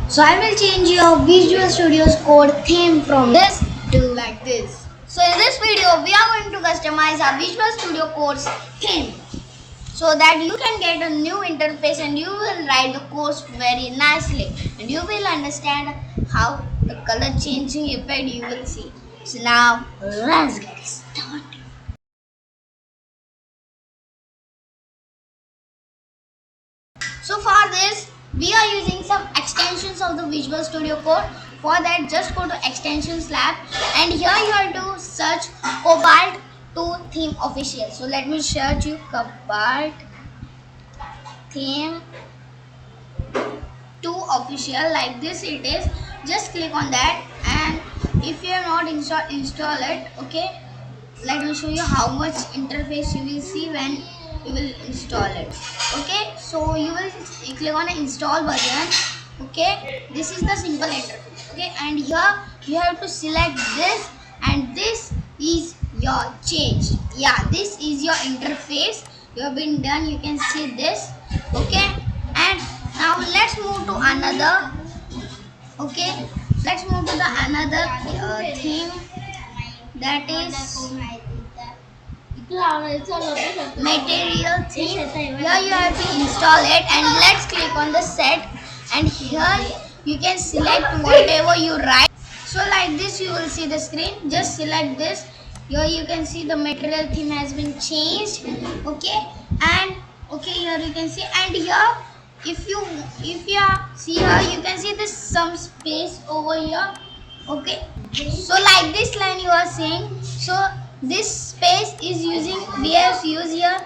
So I will change your Visual Studio's code theme from this to like this. So in this video, we are going to customize our Visual Studio code's theme so that you can get a new interface and you will write the course very nicely and you will understand how the color changing effect you will see. So now let's get started. So for this, we are using some extensions of the Visual Studio Code. For that, just go to Extensions Lab and here you have to search Cobalt 2 Theme Official. So let me search you Cobalt Theme 2 Official, like this it is. Just click on that, and if you have not install it, okay, let me show you how much interface you will see when you will install it. Okay, so you will click on install button. Okay, this is the simple interface. Okay, and here you have to select this, and this is your change. Yeah, this is your interface. You have been done. You can see this. Okay, and now let's move to another. Okay, let's move to the another theme, that is material theme. Here you have to install it, and let's click on the set, and here you can select whatever you write. So like this you will see the screen. Just select this. Here you can see the material theme has been changed. Okay, and okay, here you can see, and here if you see here you can see this some space over here. Okay, so like this line you are saying, so this space is using, we have used here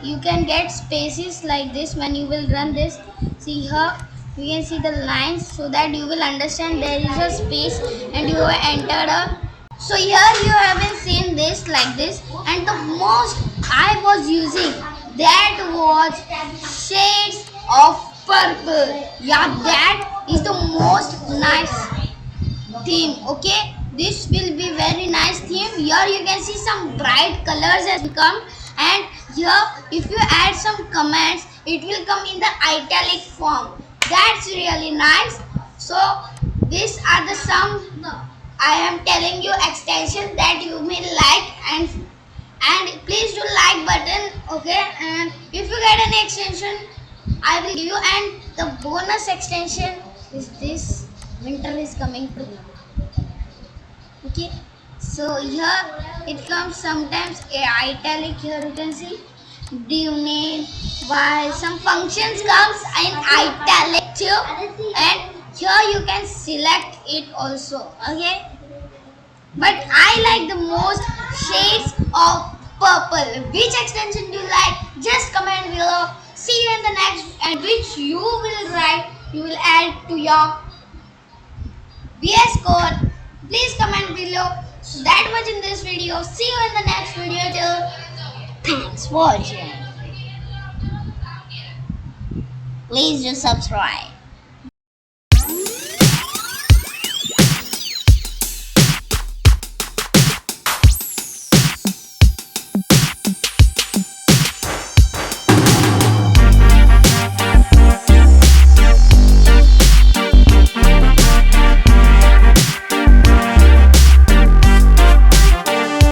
you can get spaces like this when you will run this. See here you can see the lines, so that you will understand there is a space and you have entered a. So here you haven't seen this like this, and the most I was using, that was shades of purple. Yeah, that is the most nice theme. Okay, this will be very nice theme. Here you can see some bright colors has become, and here if you add some comments it will come in the italic form. That's really nice. So these are the some I am telling you extension that you may like, and please do like button. Okay, and if you get an extension I will give you, and the bonus extension is this winter is coming to. Okay, so here it comes sometimes italic. Here you can see do you need why some functions comes in italic too, and here you can select it also. Okay, but I like the most shades of purple. Which extension do you like? Just comment below. See you in the next, and which you will write, you will add to your VS Code. Please comment below. So that much in this video. See you in the next video. Thanks for watching. Please do subscribe.